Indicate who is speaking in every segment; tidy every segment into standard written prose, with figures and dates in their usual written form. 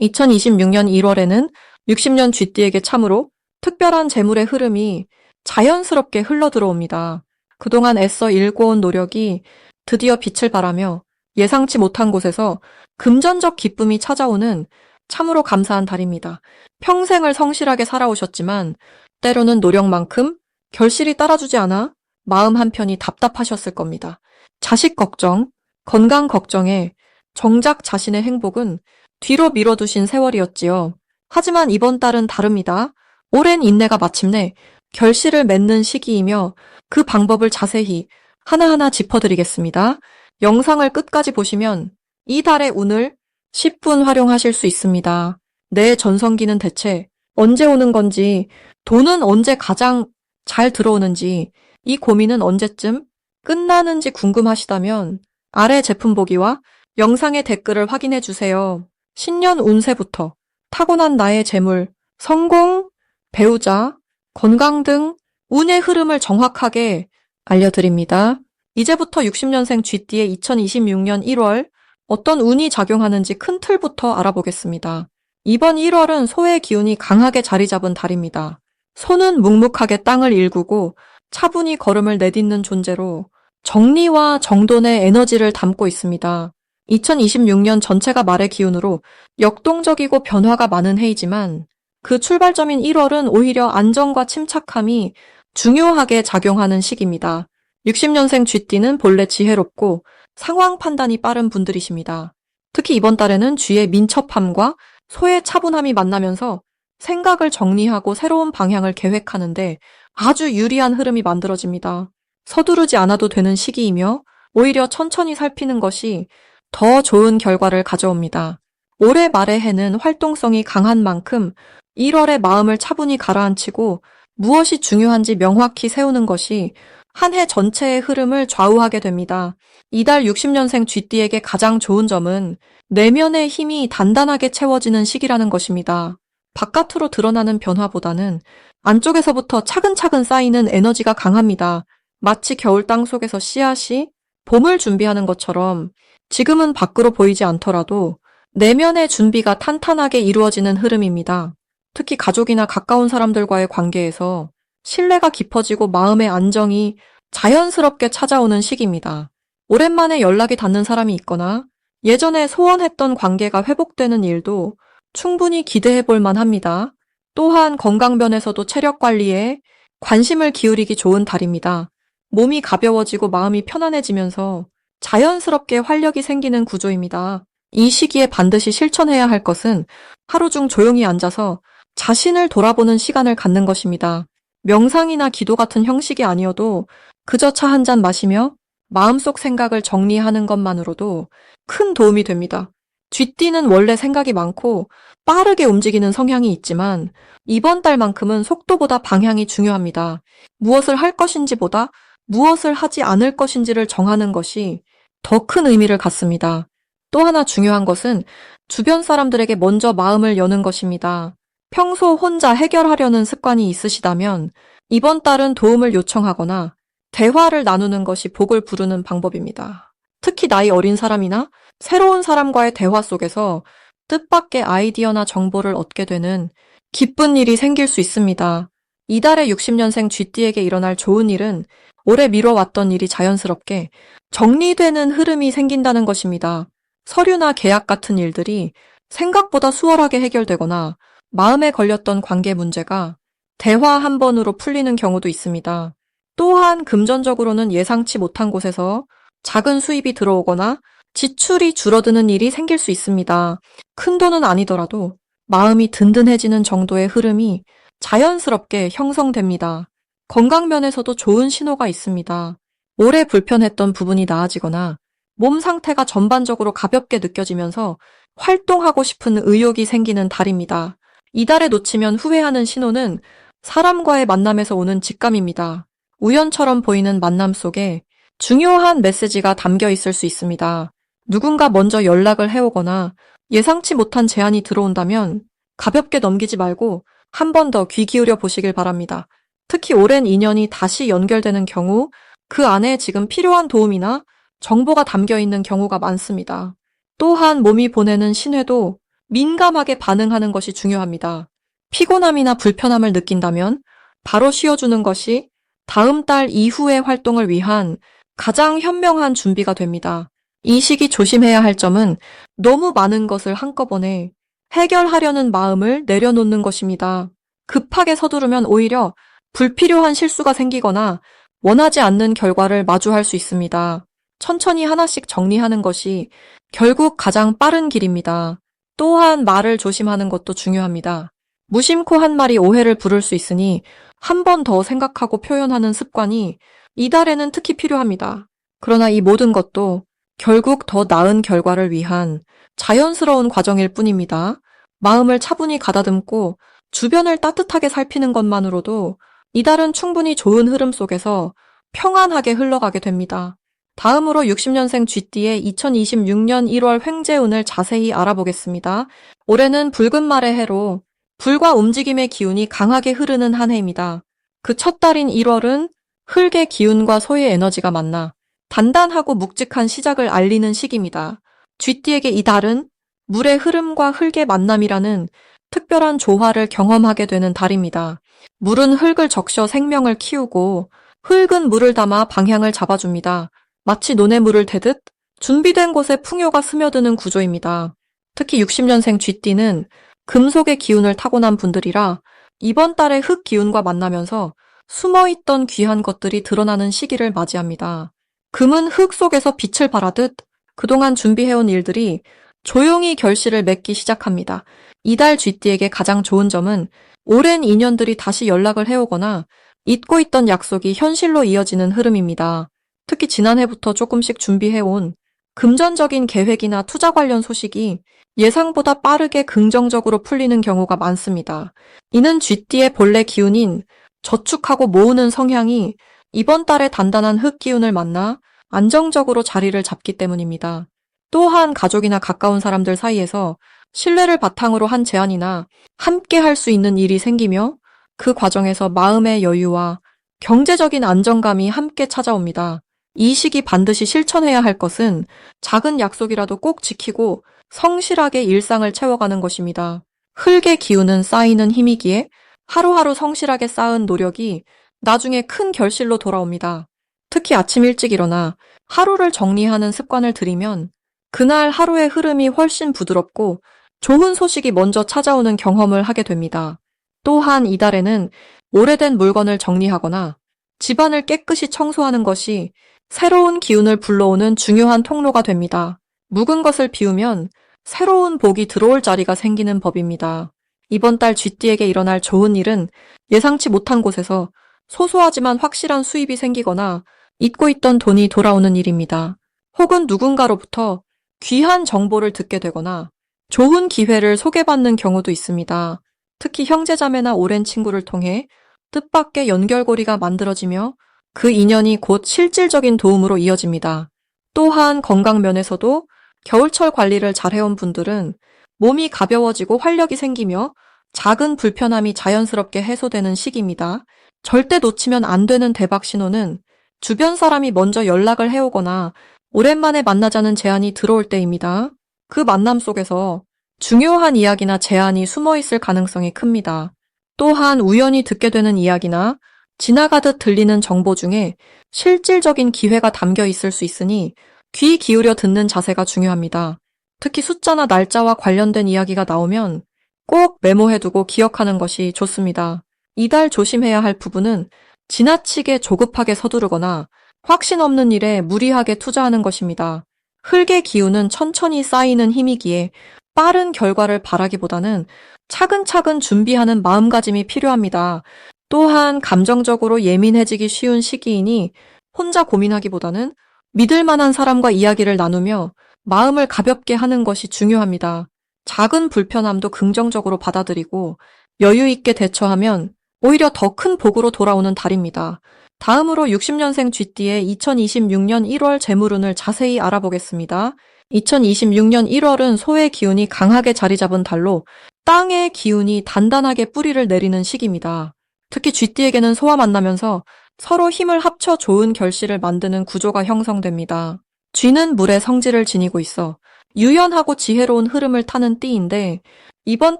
Speaker 1: 2026년 1월에는 60년 쥐띠에게 참으로 특별한 재물의 흐름이 자연스럽게 흘러들어옵니다. 그동안 애써 일궈온 노력이 드디어 빛을 발하며 예상치 못한 곳에서 금전적 기쁨이 찾아오는 참으로 감사한 달입니다. 평생을 성실하게 살아오셨지만 때로는 노력만큼 결실이 따라주지 않아 마음 한편이 답답하셨을 겁니다. 자식 걱정, 건강 걱정에 정작 자신의 행복은 뒤로 미뤄두신 세월이었지요. 하지만 이번 달은 다릅니다. 오랜 인내가 마침내 결실을 맺는 시기이며 그 방법을 자세히 하나하나 짚어드리겠습니다. 영상을 끝까지 보시면 이 달의 운을 10분 활용하실 수 있습니다. 내 전성기는 대체 언제 오는 건지, 돈은 언제 가장 잘 들어오는지, 이 고민은 언제쯤 끝나는지 궁금하시다면 아래 제품 보기와 영상의 댓글을 확인해 주세요. 신년 운세부터 타고난 나의 재물, 성공, 배우자, 건강 등 운의 흐름을 정확하게 알려드립니다. 이제부터 60년생 쥐띠의 2026년 1월 어떤 운이 작용하는지 큰 틀부터 알아보겠습니다. 이번 1월은 소의 기운이 강하게 자리 잡은 달입니다. 소는 묵묵하게 땅을 일구고 차분히 걸음을 내딛는 존재로 정리와 정돈의 에너지를 담고 있습니다. 2026년 전체가 말의 기운으로 역동적이고 변화가 많은 해이지만 그 출발점인 1월은 오히려 안정과 침착함이 중요하게 작용하는 시기입니다. 60년생 쥐띠는 본래 지혜롭고 상황 판단이 빠른 분들이십니다. 특히 이번 달에는 쥐의 민첩함과 소의 차분함이 만나면서 생각을 정리하고 새로운 방향을 계획하는데 아주 유리한 흐름이 만들어집니다. 서두르지 않아도 되는 시기이며 오히려 천천히 살피는 것이 더 좋은 결과를 가져옵니다. 올해 말의 해는 활동성이 강한 만큼 1월에 마음을 차분히 가라앉히고 무엇이 중요한지 명확히 세우는 것이 한 해 전체의 흐름을 좌우하게 됩니다. 이달 60년생 쥐띠에게 가장 좋은 점은 내면의 힘이 단단하게 채워지는 시기라는 것입니다. 바깥으로 드러나는 변화보다는 안쪽에서부터 차근차근 쌓이는 에너지가 강합니다. 마치 겨울 땅 속에서 씨앗이 봄을 준비하는 것처럼 지금은 밖으로 보이지 않더라도 내면의 준비가 탄탄하게 이루어지는 흐름입니다. 특히 가족이나 가까운 사람들과의 관계에서 신뢰가 깊어지고 마음의 안정이 자연스럽게 찾아오는 시기입니다. 오랜만에 연락이 닿는 사람이 있거나 예전에 소원했던 관계가 회복되는 일도 충분히 기대해 볼 만합니다. 또한 건강면에서도 체력 관리에 관심을 기울이기 좋은 달입니다. 몸이 가벼워지고 마음이 편안해지면서 자연스럽게 활력이 생기는 구조입니다. 이 시기에 반드시 실천해야 할 것은 하루 중 조용히 앉아서 자신을 돌아보는 시간을 갖는 것입니다. 명상이나 기도 같은 형식이 아니어도 그저 차 한 잔 마시며 마음속 생각을 정리하는 것만으로도 큰 도움이 됩니다. 쥐띠는 원래 생각이 많고 빠르게 움직이는 성향이 있지만 이번 달만큼은 속도보다 방향이 중요합니다. 무엇을 할 것인지보다 무엇을 하지 않을 것인지를 정하는 것이 더 큰 의미를 갖습니다. 또 하나 중요한 것은 주변 사람들에게 먼저 마음을 여는 것입니다. 평소 혼자 해결하려는 습관이 있으시다면 이번 달은 도움을 요청하거나 대화를 나누는 것이 복을 부르는 방법입니다. 특히 나이 어린 사람이나 새로운 사람과의 대화 속에서 뜻밖의 아이디어나 정보를 얻게 되는 기쁜 일이 생길 수 있습니다. 이달의 60년생 쥐띠에게 일어날 좋은 일은 오래 미뤄왔던 일이 자연스럽게 정리되는 흐름이 생긴다는 것입니다. 서류나 계약 같은 일들이 생각보다 수월하게 해결되거나 마음에 걸렸던 관계 문제가 대화 한 번으로 풀리는 경우도 있습니다. 또한 금전적으로는 예상치 못한 곳에서 작은 수입이 들어오거나 지출이 줄어드는 일이 생길 수 있습니다. 큰 돈은 아니더라도 마음이 든든해지는 정도의 흐름이 자연스럽게 형성됩니다. 건강면에서도 좋은 신호가 있습니다. 오래 불편했던 부분이 나아지거나 몸 상태가 전반적으로 가볍게 느껴지면서 활동하고 싶은 의욕이 생기는 달입니다. 이달에 놓치면 후회하는 신호는 사람과의 만남에서 오는 직감입니다. 우연처럼 보이는 만남 속에 중요한 메시지가 담겨 있을 수 있습니다. 누군가 먼저 연락을 해오거나 예상치 못한 제안이 들어온다면 가볍게 넘기지 말고 한 번 더 귀 기울여 보시길 바랍니다. 특히 오랜 인연이 다시 연결되는 경우 그 안에 지금 필요한 도움이나 정보가 담겨 있는 경우가 많습니다. 또한 몸이 보내는 신뢰도 민감하게 반응하는 것이 중요합니다. 피곤함이나 불편함을 느낀다면 바로 쉬어주는 것이 다음 달 이후의 활동을 위한 가장 현명한 준비가 됩니다. 이 시기 조심해야 할 점은 너무 많은 것을 한꺼번에 해결하려는 마음을 내려놓는 것입니다. 급하게 서두르면 오히려 불필요한 실수가 생기거나 원하지 않는 결과를 마주할 수 있습니다. 천천히 하나씩 정리하는 것이 결국 가장 빠른 길입니다. 또한 말을 조심하는 것도 중요합니다. 무심코 한 말이 오해를 부를 수 있으니 한 번 더 생각하고 표현하는 습관이 이달에는 특히 필요합니다. 그러나 이 모든 것도 결국 더 나은 결과를 위한 자연스러운 과정일 뿐입니다. 마음을 차분히 가다듬고 주변을 따뜻하게 살피는 것만으로도 이달은 충분히 좋은 흐름 속에서 평안하게 흘러가게 됩니다. 다음으로 60년생 쥐띠의 2026년 1월 횡재운을 자세히 알아보겠습니다. 올해는 붉은 말의 해로 불과 움직임의 기운이 강하게 흐르는 한 해입니다. 그 첫 달인 1월은 흙의 기운과 소의 에너지가 만나 단단하고 묵직한 시작을 알리는 시기입니다. 쥐띠에게 이 달은 물의 흐름과 흙의 만남이라는 특별한 조화를 경험하게 되는 달입니다. 물은 흙을 적셔 생명을 키우고 흙은 물을 담아 방향을 잡아줍니다. 마치 논에 물을 대듯 준비된 곳에 풍요가 스며드는 구조입니다. 특히 60년생 쥐띠는 금속의 기운을 타고난 분들이라 이번 달에 흙 기운과 만나면서 숨어있던 귀한 것들이 드러나는 시기를 맞이합니다. 금은 흙 속에서 빛을 발하듯 그동안 준비해온 일들이 조용히 결실을 맺기 시작합니다. 이달 쥐띠에게 가장 좋은 점은 오랜 인연들이 다시 연락을 해오거나 잊고 있던 약속이 현실로 이어지는 흐름입니다. 특히 지난해부터 조금씩 준비해온 금전적인 계획이나 투자 관련 소식이 예상보다 빠르게 긍정적으로 풀리는 경우가 많습니다. 이는 쥐띠의 본래 기운인 저축하고 모으는 성향이 이번 달에 단단한 흙 기운을 만나 안정적으로 자리를 잡기 때문입니다. 또한 가족이나 가까운 사람들 사이에서 신뢰를 바탕으로 한 제안이나 함께 할 수 있는 일이 생기며 그 과정에서 마음의 여유와 경제적인 안정감이 함께 찾아옵니다. 이 시기 반드시 실천해야 할 것은 작은 약속이라도 꼭 지키고 성실하게 일상을 채워가는 것입니다. 흙의 기운은 쌓이는 힘이기에 하루하루 성실하게 쌓은 노력이 나중에 큰 결실로 돌아옵니다. 특히 아침 일찍 일어나 하루를 정리하는 습관을 들이면 그날 하루의 흐름이 훨씬 부드럽고 좋은 소식이 먼저 찾아오는 경험을 하게 됩니다. 또한 이달에는 오래된 물건을 정리하거나 집안을 깨끗이 청소하는 것이 새로운 기운을 불러오는 중요한 통로가 됩니다. 묵은 것을 비우면 새로운 복이 들어올 자리가 생기는 법입니다. 이번 달 쥐띠에게 일어날 좋은 일은 예상치 못한 곳에서 소소하지만 확실한 수입이 생기거나 잊고 있던 돈이 돌아오는 일입니다. 혹은 누군가로부터 귀한 정보를 듣게 되거나 좋은 기회를 소개받는 경우도 있습니다. 특히 형제자매나 오랜 친구를 통해 뜻밖의 연결고리가 만들어지며 그 인연이 곧 실질적인 도움으로 이어집니다. 또한 건강 면에서도 겨울철 관리를 잘 해온 분들은 몸이 가벼워지고 활력이 생기며 작은 불편함이 자연스럽게 해소되는 시기입니다. 절대 놓치면 안 되는 대박 신호는 주변 사람이 먼저 연락을 해오거나 오랜만에 만나자는 제안이 들어올 때입니다. 그 만남 속에서 중요한 이야기나 제안이 숨어 있을 가능성이 큽니다. 또한 우연히 듣게 되는 이야기나 지나가듯 들리는 정보 중에 실질적인 기회가 담겨 있을 수 있으니 귀 기울여 듣는 자세가 중요합니다. 특히 숫자나 날짜와 관련된 이야기가 나오면 꼭 메모해두고 기억하는 것이 좋습니다. 이달 조심해야 할 부분은 지나치게 조급하게 서두르거나 확신 없는 일에 무리하게 투자하는 것입니다. 흙의 기운은 천천히 쌓이는 힘이기에 빠른 결과를 바라기보다는 차근차근 준비하는 마음가짐이 필요합니다. 또한 감정적으로 예민해지기 쉬운 시기이니 혼자 고민하기보다는 믿을 만한 사람과 이야기를 나누며 마음을 가볍게 하는 것이 중요합니다. 작은 불편함도 긍정적으로 받아들이고 여유 있게 대처하면 오히려 더 큰 복으로 돌아오는 달입니다. 다음으로 60년생 쥐띠의 2026년 1월 재물운을 자세히 알아보겠습니다. 2026년 1월은 소의 기운이 강하게 자리 잡은 달로 땅의 기운이 단단하게 뿌리를 내리는 시기입니다. 특히 쥐띠에게는 소와 만나면서 서로 힘을 합쳐 좋은 결실을 만드는 구조가 형성됩니다. 쥐는 물의 성질을 지니고 있어 유연하고 지혜로운 흐름을 타는 띠인데 이번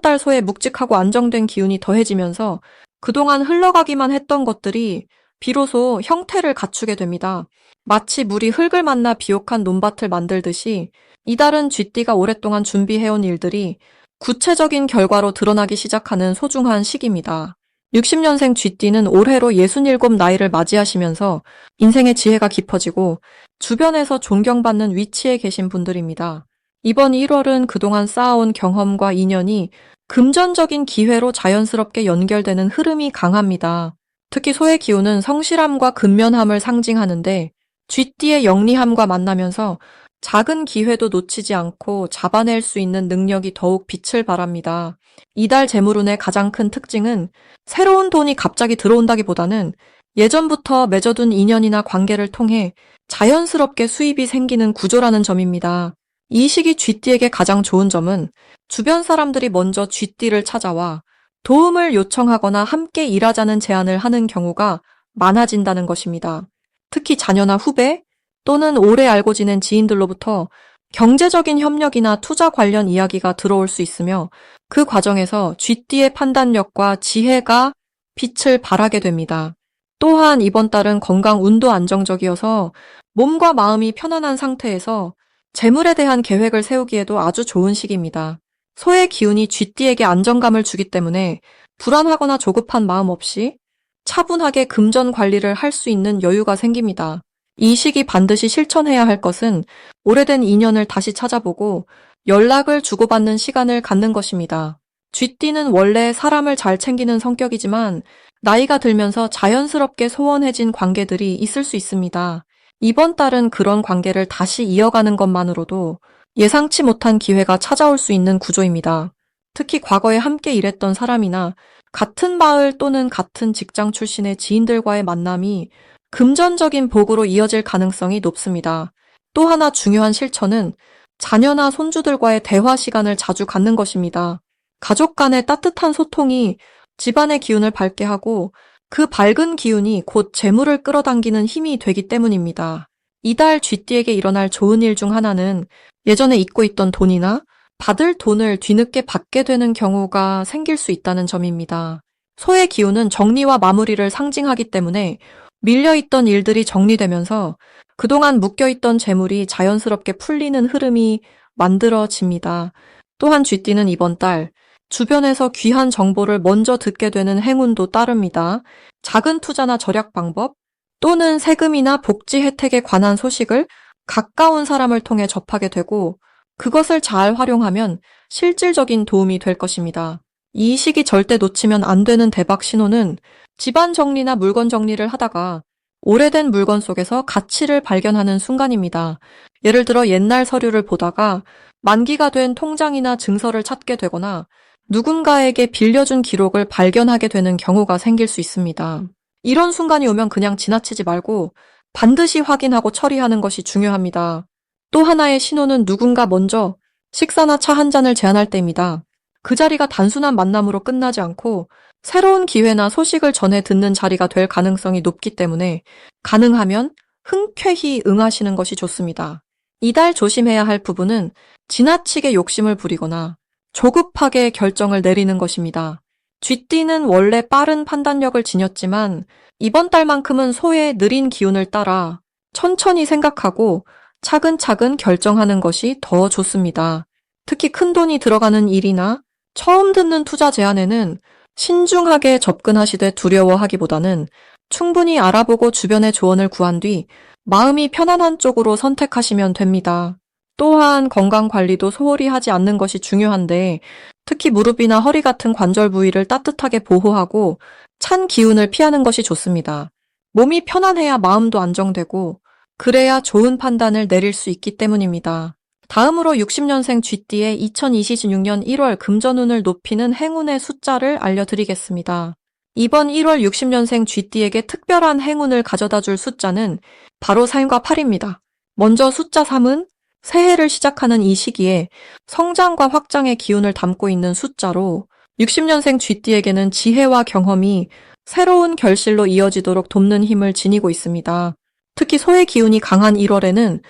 Speaker 1: 달 소에 묵직하고 안정된 기운이 더해지면서 그동안 흘러가기만 했던 것들이 비로소 형태를 갖추게 됩니다. 마치 물이 흙을 만나 비옥한 논밭을 만들듯이 이달은 쥐띠가 오랫동안 준비해온 일들이 구체적인 결과로 드러나기 시작하는 소중한 시기입니다. 60년생 쥐띠는 올해로 67 나이를 맞이하시면서 인생의 지혜가 깊어지고 주변에서 존경받는 위치에 계신 분들입니다. 이번 1월은 그동안 쌓아온 경험과 인연이 금전적인 기회로 자연스럽게 연결되는 흐름이 강합니다. 특히 소의 기운은 성실함과 근면함을 상징하는데 쥐띠의 영리함과 만나면서 작은 기회도 놓치지 않고 잡아낼 수 있는 능력이 더욱 빛을 발합니다. 이달 재물운의 가장 큰 특징은 새로운 돈이 갑자기 들어온다기보다는 예전부터 맺어둔 인연이나 관계를 통해 자연스럽게 수입이 생기는 구조라는 점입니다. 이 시기 쥐띠에게 가장 좋은 점은 주변 사람들이 먼저 쥐띠를 찾아와 도움을 요청하거나 함께 일하자는 제안을 하는 경우가 많아진다는 것입니다. 특히 자녀나 후배 또는 오래 알고 지낸 지인들로부터 경제적인 협력이나 투자 관련 이야기가 들어올 수 있으며 그 과정에서 쥐띠의 판단력과 지혜가 빛을 발하게 됩니다. 또한 이번 달은 건강 운도 안정적이어서 몸과 마음이 편안한 상태에서 재물에 대한 계획을 세우기에도 아주 좋은 시기입니다. 소의 기운이 쥐띠에게 안정감을 주기 때문에 불안하거나 조급한 마음 없이 차분하게 금전 관리를 할 수 있는 여유가 생깁니다. 이 시기 반드시 실천해야 할 것은 오래된 인연을 다시 찾아보고 연락을 주고받는 시간을 갖는 것입니다. 쥐띠는 원래 사람을 잘 챙기는 성격이지만 나이가 들면서 자연스럽게 소원해진 관계들이 있을 수 있습니다. 이번 달은 그런 관계를 다시 이어가는 것만으로도 예상치 못한 기회가 찾아올 수 있는 구조입니다. 특히 과거에 함께 일했던 사람이나 같은 마을 또는 같은 직장 출신의 지인들과의 만남이 금전적인 복으로 이어질 가능성이 높습니다. 또 하나 중요한 실천은 자녀나 손주들과의 대화 시간을 자주 갖는 것입니다. 가족 간의 따뜻한 소통이 집안의 기운을 밝게 하고 그 밝은 기운이 곧 재물을 끌어당기는 힘이 되기 때문입니다. 이달 쥐띠에게 일어날 좋은 일 중 하나는 예전에 잊고 있던 돈이나 받을 돈을 뒤늦게 받게 되는 경우가 생길 수 있다는 점입니다. 소의 기운은 정리와 마무리를 상징하기 때문에 밀려있던 일들이 정리되면서 그동안 묶여있던 재물이 자연스럽게 풀리는 흐름이 만들어집니다. 또한 쥐띠는 이번 달 주변에서 귀한 정보를 먼저 듣게 되는 행운도 따릅니다. 작은 투자나 절약 방법 또는 세금이나 복지 혜택에 관한 소식을 가까운 사람을 통해 접하게 되고 그것을 잘 활용하면 실질적인 도움이 될 것입니다. 이 시기 절대 놓치면 안 되는 대박 신호는 집안 정리나 물건 정리를 하다가 오래된 물건 속에서 가치를 발견하는 순간입니다. 예를 들어 옛날 서류를 보다가 만기가 된 통장이나 증서를 찾게 되거나 누군가에게 빌려준 기록을 발견하게 되는 경우가 생길 수 있습니다. 이런 순간이 오면 그냥 지나치지 말고 반드시 확인하고 처리하는 것이 중요합니다. 또 하나의 신호는 누군가 먼저 식사나 차 한 잔을 제안할 때입니다. 그 자리가 단순한 만남으로 끝나지 않고 새로운 기회나 소식을 전해 듣는 자리가 될 가능성이 높기 때문에 가능하면 흔쾌히 응하시는 것이 좋습니다. 이달 조심해야 할 부분은 지나치게 욕심을 부리거나 조급하게 결정을 내리는 것입니다. 쥐띠는 원래 빠른 판단력을 지녔지만 이번 달만큼은 소의 느린 기운을 따라 천천히 생각하고 차근차근 결정하는 것이 더 좋습니다. 특히 큰 돈이 들어가는 일이나 처음 듣는 투자 제안에는 신중하게 접근하시되 두려워하기보다는 충분히 알아보고 주변의 조언을 구한 뒤 마음이 편안한 쪽으로 선택하시면 됩니다. 또한 건강관리도 소홀히 하지 않는 것이 중요한데 특히 무릎이나 허리 같은 관절 부위를 따뜻하게 보호하고 찬 기운을 피하는 것이 좋습니다. 몸이 편안해야 마음도 안정되고 그래야 좋은 판단을 내릴 수 있기 때문입니다. 다음으로 60년생 쥐띠의 2026년 1월 금전운을 높이는 행운의 숫자를 알려드리겠습니다. 이번 1월 60년생 쥐띠에게 특별한 행운을 가져다 줄 숫자는 바로 3과 8입니다. 먼저 숫자 3은 새해를 시작하는 이 시기에 성장과 확장의 기운을 담고 있는 숫자로 60년생 쥐띠에게는 지혜와 경험이 새로운 결실로 이어지도록 돕는 힘을 지니고 있습니다. 특히 소의 기운이 강한 1월에는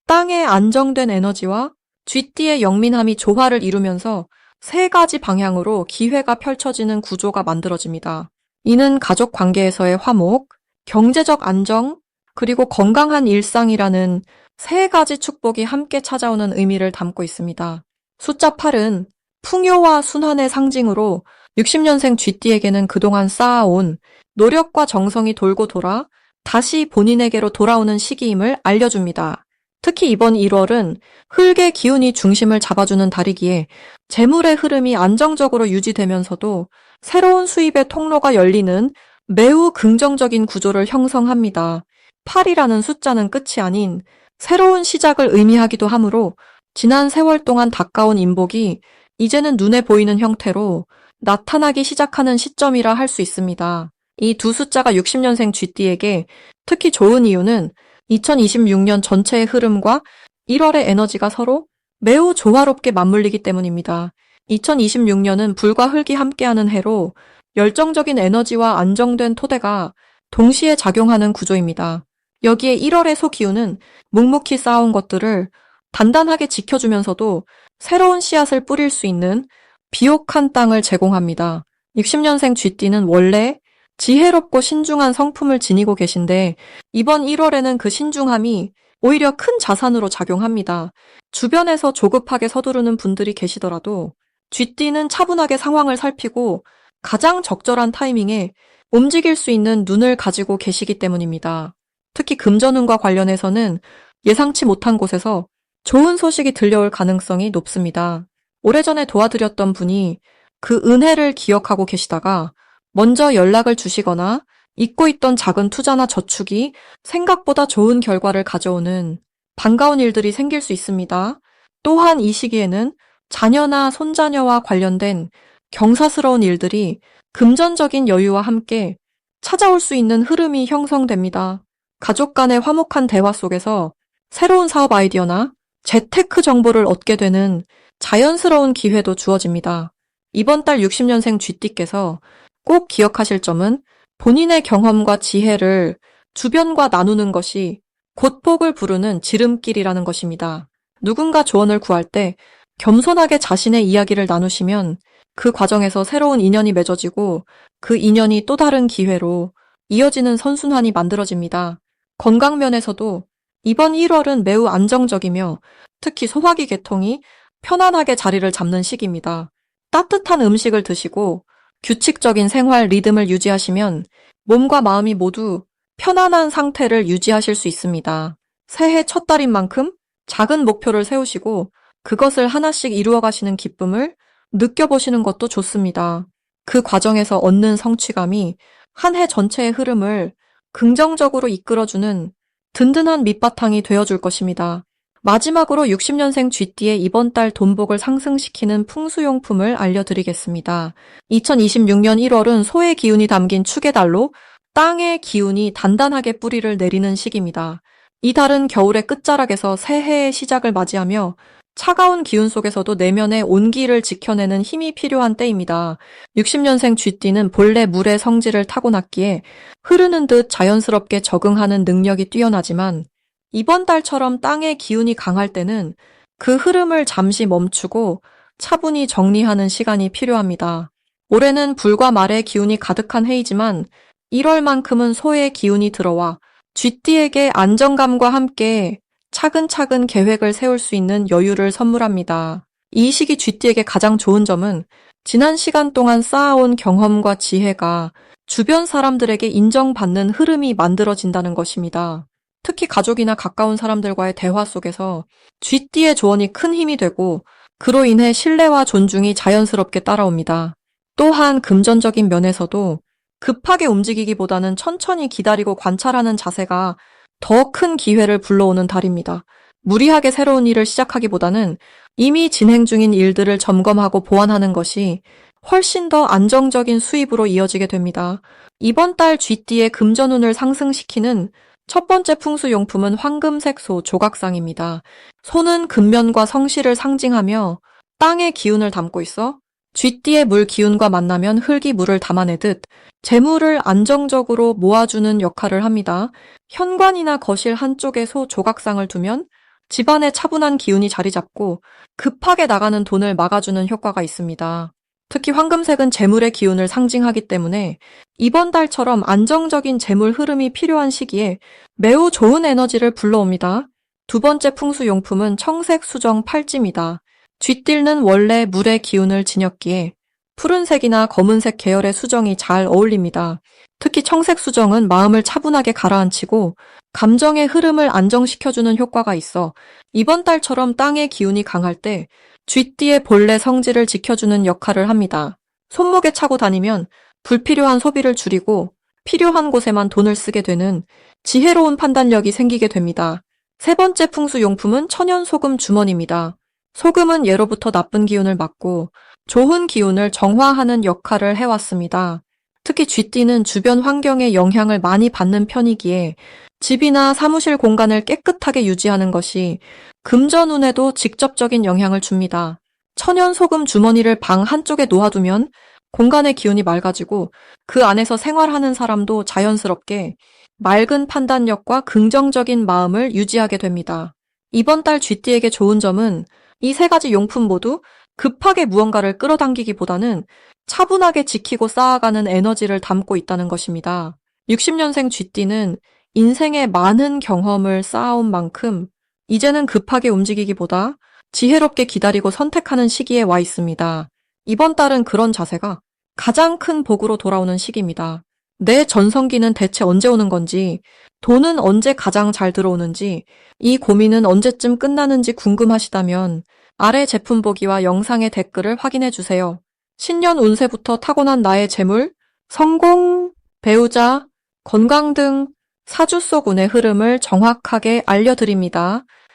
Speaker 1: 땅의 안정된 에너지와 쥐띠의 영민함이 조화를 이루면서 세 가지 방향으로 기회가 펼쳐지는 구조가 만들어집니다. 이는 가족 관계에서의 화목, 경제적 안정, 그리고 건강한 일상이라는 세 가지 축복이 함께 찾아오는 의미를 담고 있습니다. 숫자 8은 풍요와 순환의 상징으로 60년생 쥐띠에게는 그동안 쌓아온 노력과 정성이 돌고 돌아 다시 본인에게로 돌아오는 시기임을 알려줍니다. 특히 이번 1월은 흙의 기운이 중심을 잡아주는 달이기에 재물의 흐름이 안정적으로 유지되면서도 새로운 수입의 통로가 열리는 매우 긍정적인 구조를 형성합니다. 8이라는 숫자는 끝이 아닌 새로운 시작을 의미하기도 하므로 지난 세월 동안 닦아온 인복이 이제는 눈에 보이는 형태로 나타나기 시작하는 시점이라 할 수 있습니다. 이 두 숫자가 60년생 쥐띠에게 특히 좋은 이유는 2026년 전체의 흐름과 1월의 에너지가 서로 매우 조화롭게 맞물리기 때문입니다. 2026년은 불과 흙이 함께하는 해로 열정적인 에너지와 안정된 토대가 동시에 작용하는 구조입니다. 여기에 1월의 소기운은 묵묵히 쌓아온 것들을 단단하게 지켜주면서도 새로운 씨앗을 뿌릴 수 있는 비옥한 땅을 제공합니다. 60년생 쥐띠는 원래 지혜롭고 신중한 성품을 지니고 계신데 이번 1월에는 그 신중함이 오히려 큰 자산으로 작용합니다. 주변에서 조급하게 서두르는 분들이 계시더라도 쥐띠는 차분하게 상황을 살피고 가장 적절한 타이밍에 움직일 수 있는 눈을 가지고 계시기 때문입니다. 특히 금전운과 관련해서는 예상치 못한 곳에서 좋은 소식이 들려올 가능성이 높습니다. 오래전에 도와드렸던 분이 그 은혜를 기억하고 계시다가 먼저 연락을 주시거나 잊고 있던 작은 투자나 저축이 생각보다 좋은 결과를 가져오는 반가운 일들이 생길 수 있습니다. 또한 이 시기에는 자녀나 손자녀와 관련된 경사스러운 일들이 금전적인 여유와 함께 찾아올 수 있는 흐름이 형성됩니다. 가족 간의 화목한 대화 속에서 새로운 사업 아이디어나 재테크 정보를 얻게 되는 자연스러운 기회도 주어집니다. 이번 달 60년생 쥐띠께서 꼭 기억하실 점은 본인의 경험과 지혜를 주변과 나누는 것이 god복을 부르는 지름길이라는 것입니다. 누군가 조언을 구할 때 겸손하게 자신의 이야기를 나누시면 그 과정에서 새로운 인연이 맺어지고 그 인연이 또 다른 기회로 이어지는 선순환이 만들어집니다. 건강 면에서도 이번 1월은 매우 안정적이며 특히 소화기 계통이 편안하게 자리를 잡는 시기입니다. 따뜻한 음식을 드시고 규칙적인 생활 리듬을 유지하시면 몸과 마음이 모두 편안한 상태를 유지하실 수 있습니다. 새해 첫 달인 만큼 작은 목표를 세우시고 그것을 하나씩 이루어가시는 기쁨을 느껴보시는 것도 좋습니다. 그 과정에서 얻는 성취감이 한 해 전체의 흐름을 긍정적으로 이끌어주는 든든한 밑바탕이 되어줄 것입니다. 마지막으로 60년생 쥐띠의 이번 달 돈복을 상승시키는 풍수용품을 알려드리겠습니다. 2026년 1월은 소의 기운이 담긴 축의 달로 땅의 기운이 단단하게 뿌리를 내리는 시기입니다. 이 달은 겨울의 끝자락에서 새해의 시작을 맞이하며 차가운 기운 속에서도 내면의 온기를 지켜내는 힘이 필요한 때입니다. 60년생 쥐띠는 본래 물의 성질을 타고났기에 흐르는 듯 자연스럽게 적응하는 능력이 뛰어나지만 이번 달처럼 땅의 기운이 강할 때는 그 흐름을 잠시 멈추고 차분히 정리하는 시간이 필요합니다. 올해는 불과 말의 기운이 가득한 해이지만 1월만큼은 소의 기운이 들어와 쥐띠에게 안정감과 함께 차근차근 계획을 세울 수 있는 여유를 선물합니다. 이 시기 쥐띠에게 가장 좋은 점은 지난 시간 동안 쌓아온 경험과 지혜가 주변 사람들에게 인정받는 흐름이 만들어진다는 것입니다. 특히 가족이나 가까운 사람들과의 대화 속에서 쥐띠의 조언이 큰 힘이 되고 그로 인해 신뢰와 존중이 자연스럽게 따라옵니다. 또한 금전적인 면에서도 급하게 움직이기보다는 천천히 기다리고 관찰하는 자세가 더 큰 기회를 불러오는 달입니다. 무리하게 새로운 일을 시작하기보다는 이미 진행 중인 일들을 점검하고 보완하는 것이 훨씬 더 안정적인 수입으로 이어지게 됩니다. 이번 달 쥐띠의 금전운을 상승시키는 첫 번째 풍수용품은 황금색 소 조각상입니다. 소는 근면과 성실을 상징하며 땅의 기운을 담고 있어 쥐띠의 물 기운과 만나면 흙이 물을 담아내듯 재물을 안정적으로 모아주는 역할을 합니다. 현관이나 거실 한쪽에 소 조각상을 두면 집안에 차분한 기운이 자리 잡고 급하게 나가는 돈을 막아주는 효과가 있습니다. 특히 황금색은 재물의 기운을 상징하기 때문에 이번 달처럼 안정적인 재물 흐름이 필요한 시기에 매우 좋은 에너지를 불러옵니다. 두 번째 풍수용품은 청색 수정 팔찌입니다. 쥐띠는 원래 물의 기운을 지녔기에 푸른색이나 검은색 계열의 수정이 잘 어울립니다. 특히 청색 수정은 마음을 차분하게 가라앉히고 감정의 흐름을 안정시켜주는 효과가 있어 이번 달처럼 땅의 기운이 강할 때 쥐띠의 본래 성질을 지켜주는 역할을 합니다. 손목에 차고 다니면 불필요한 소비를 줄이고 필요한 곳에만 돈을 쓰게 되는 지혜로운 판단력이 생기게 됩니다. 세 번째 풍수용품은 천연소금 주머니입니다. 소금은 예로부터 나쁜 기운을 막고 좋은 기운을 정화하는 역할을 해왔습니다. 특히 쥐띠는 주변 환경의 영향을 많이 받는 편이기에 집이나 사무실 공간을 깨끗하게 유지하는 것이 금전운에도 직접적인 영향을 줍니다. 천연 소금 주머니를 방 한쪽에 놓아두면 공간의 기운이 맑아지고 그 안에서 생활하는 사람도 자연스럽게 맑은 판단력과 긍정적인 마음을 유지하게 됩니다. 이번 달 쥐띠에게 좋은 점은 이 세 가지 용품 모두 급하게 무언가를 끌어당기기보다는 차분하게 지키고 쌓아가는 에너지를 담고 있다는 것입니다. 60년생 쥐띠는 인생에 많은 경험을 쌓아온 만큼 이제는 급하게 움직이기보다 지혜롭게 기다리고 선택하는 시기에 와 있습니다. 이번 달은 그런 자세가 가장 큰 복으로 돌아오는 시기입니다. 내 전성기는 대체 언제 오는 건지, 돈은 언제 가장 잘 들어오는지, 이 고민은 언제쯤 끝나는지 궁금하시다면 아래 제품 보기와 영상의 댓글을 확인해 주세요. 신년 운세부터 타고난 나의 재물, 성공, 배우자, 건강 등 사주 속 운의 흐름을 정확하게 알려드립니다.